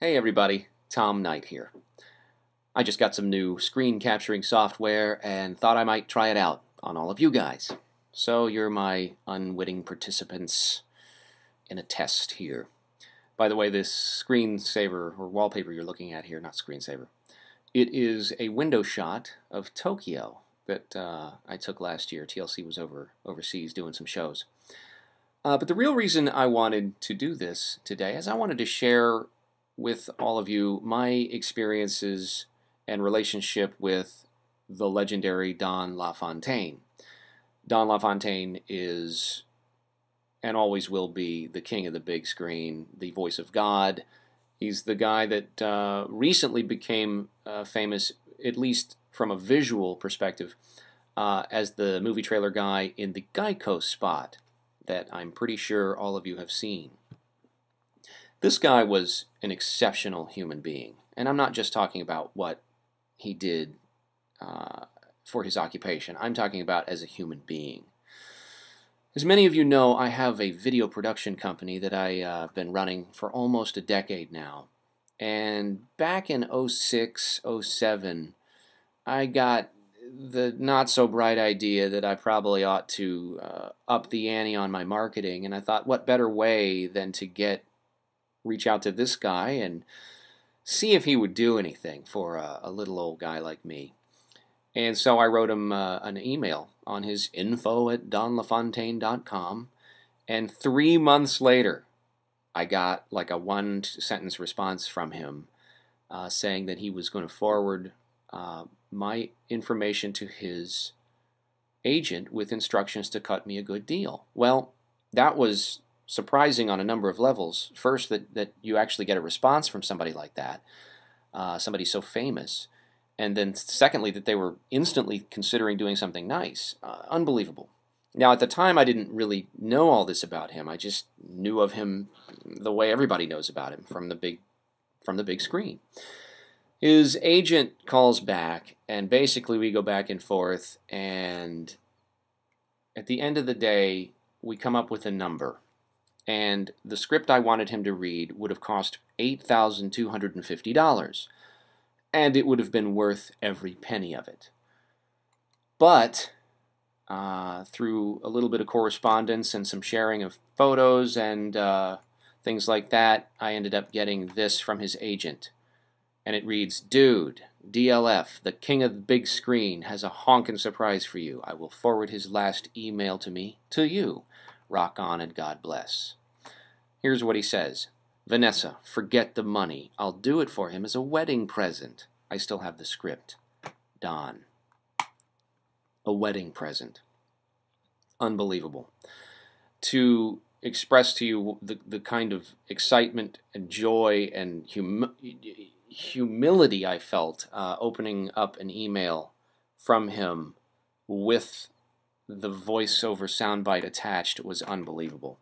Hey everybody, Tom Knight here. I just got some new screen capturing software and thought I might try it out on all of you guys. So you're my unwitting participants in a test here. By the way, this screensaver or wallpaper you're looking at here, not screensaver, it is a window shot of Tokyo that I took last year. TLC was overseas doing some shows. But the real reason I wanted to do this today is I wanted to share with all of you my experiences and relationship with the legendary Don LaFontaine. Don LaFontaine is and always will be the king of the big screen, the voice of God. He's the guy that recently became famous, at least from a visual perspective, as the movie trailer guy in the Geico spot that I'm pretty sure all of you have seen. This guy was an exceptional human being, and I'm not just talking about what he did for his occupation. I'm talking about as a human being. As many of you know, I have a video production company that I've been running for almost a decade now, and back in 06, 07, I got the not-so-bright idea that I probably ought to up the ante on my marketing, and I thought, what better way than to reach out to this guy and see if he would do anything for a little old guy like me. And so I wrote him an email on his info@donlafontaine.com, and 3 months later I got like a one-sentence response from him saying that he was going to forward my information to his agent with instructions to cut me a good deal. Well, that was surprising on a number of levels. First, that you actually get a response from somebody like that, somebody so famous. And then secondly, that they were instantly considering doing something nice. Unbelievable. Now, at the time, I didn't really know all this about him. I just knew of him the way everybody knows about him, from the big screen. His agent calls back, and basically we go back and forth, and at the end of the day, we come up with a number. And the script I wanted him to read would have cost $8,250, and it would have been worth every penny of it. But through a little bit of correspondence and some sharing of photos and things like that, I ended up getting this from his agent. And it reads, "Dude, DLF, the king of the big screen, has a honkin' surprise for you. I will forward his last email to me, to you. Rock on and God bless." Here's what he says. "Vanessa, forget the money. I'll do it for him as a wedding present." I still have the script. Don. A wedding present. Unbelievable. To express to you the kind of excitement and joy and humility I felt opening up an email from him with the voiceover soundbite attached was unbelievable.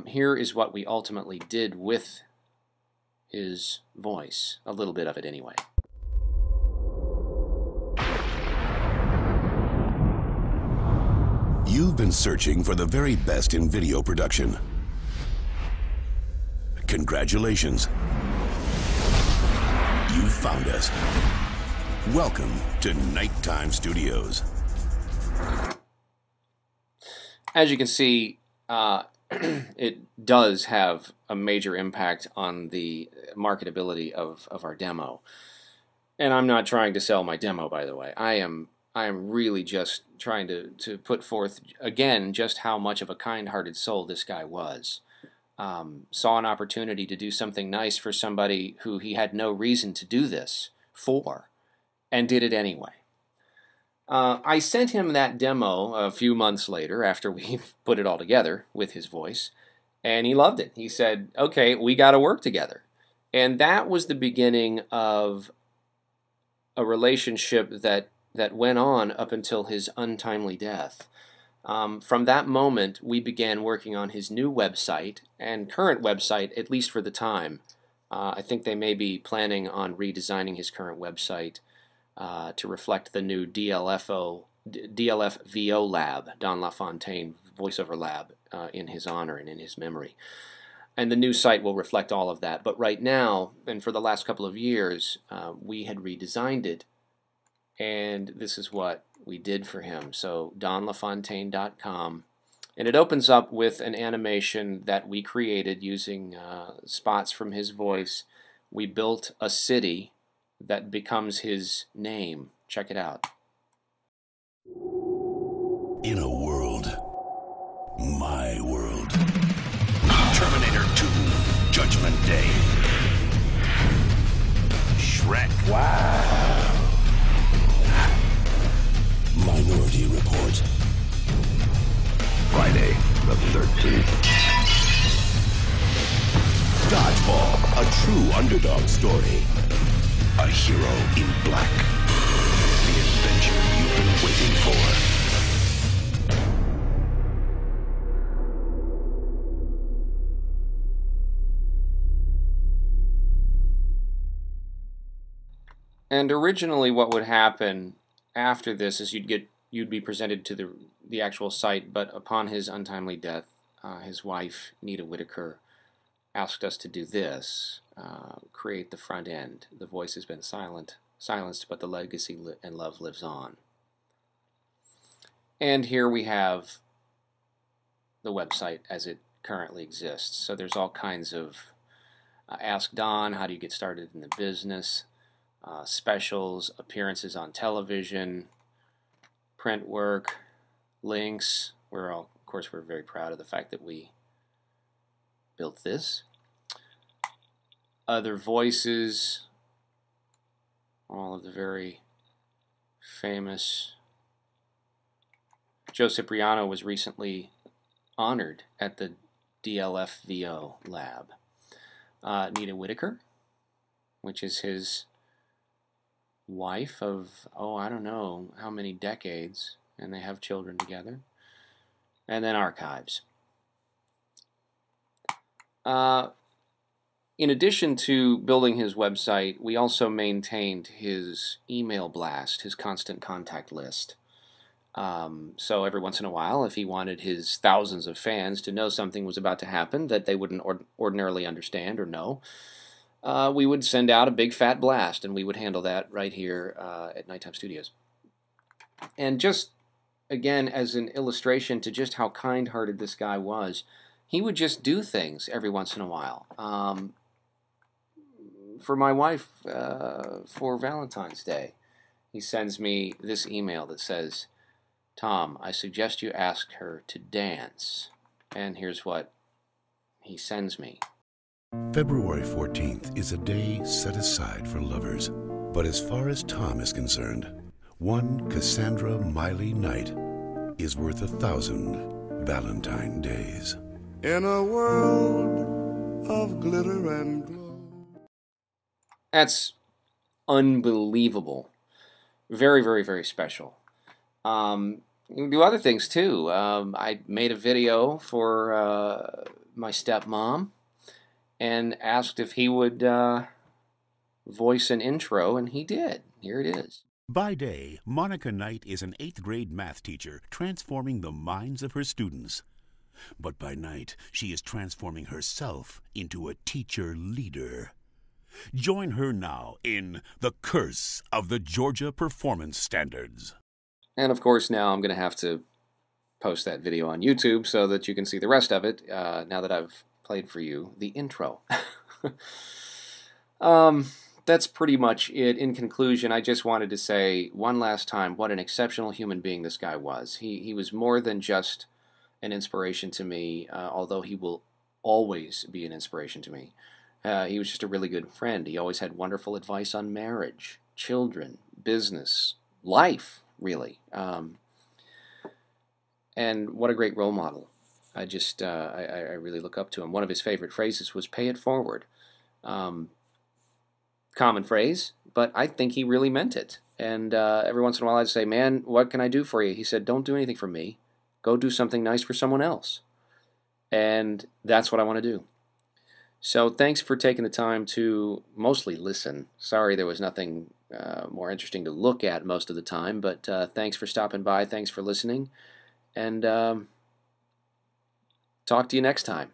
Here is what we ultimately did with his voice. A little bit of it anyway. You've been searching for the very best in video production. Congratulations. You found us. Welcome to Nighttime Studios. As you can see, it does have a major impact on the marketability of our demo. And I'm not trying to sell my demo, by the way. I am really just trying to put forth, again, just how much of a kind-hearted soul this guy was. Saw an opportunity to do something nice for somebody who he had no reason to do this for, and did it anyway. I sent him that demo a few months later after we put it all together with his voice, and he loved it. He said, "Okay, we got to work together." And that was the beginning of a relationship that went on up until his untimely death. From that moment, we began working on his new website and current website, at least for the time. I think they may be planning on redesigning his current website to reflect the new DLFVO lab, Don LaFontaine voiceover lab, in his honor and in his memory. And the new site will reflect all of that. But right now, and for the last couple of years, we had redesigned it. And this is what we did for him. So donlafontaine.com. And it opens up with an animation that we created using spots from his voice. We built a city that becomes his name. Check it out. In a world, my world. Terminator 2, Judgment Day. Shrek. Wow. Minority Report. Friday the 13th. Dodgeball, a true underdog story. A hero in black. The adventure you've been waiting for. And originally what would happen after this is you'd be presented to the actual site, but upon his untimely death, his wife, Nita Whitaker, asked us to do this, create the front end. The voice has been silenced, but the legacy and love lives on. And here we have the website as it currently exists. So there's all kinds of Ask Don, how do you get started in the business, specials, appearances on television, print work, links. Of course, we're very proud of the fact that we built this. Other voices, all of the very famous. Joe Cipriano was recently honored at the DLFVO lab. Nita Whitaker, which is his wife of, I don't know how many decades, and they have children together. And then archives. In addition to building his website, we also maintained his email blast, his constant contact list. So every once in a while, if he wanted his thousands of fans to know something was about to happen that they wouldn't ordinarily understand or know, we would send out a big fat blast, and we would handle that right here at Nighttime Studios. And just, again, as an illustration to just how kind-hearted this guy was, he would just do things every once in a while. For my wife, for Valentine's Day, he sends me this email that says, "Tom, I suggest you ask her to dance." And here's what he sends me. February 14th is a day set aside for lovers. But as far as Tom is concerned, one Cassandra Miley night is worth 1,000 Valentine days. In a world of glitter and glow. That's unbelievable. Very, very, very special. You can do other things too. I made a video for my stepmom and asked if he would voice an intro, and he did. Here it is. By day, Monica Knight is an 8th grade math teacher transforming the minds of her students. But by night, she is transforming herself into a teacher leader. Join her now in The Curse of the Georgia Performance Standards. And of course, now I'm going to have to post that video on YouTube so that you can see the rest of it, now that I've played for you the intro. That's pretty much it. In conclusion, I just wanted to say one last time what an exceptional human being this guy was. He was more than just an inspiration to me, although he will always be an inspiration to me. He was just a really good friend. He always had wonderful advice on marriage, children, business, life, really. And what a great role model. I really look up to him. One of his favorite phrases was "pay it forward." Common phrase, but I think he really meant it. And every once in a while I'd say, "Man, what can I do for you?" He said, "Don't do anything for me. Go do something nice for someone else." And that's what I want to do. So thanks for taking the time to mostly listen. Sorry there was nothing more interesting to look at most of the time, but thanks for stopping by. Thanks for listening. And talk to you next time.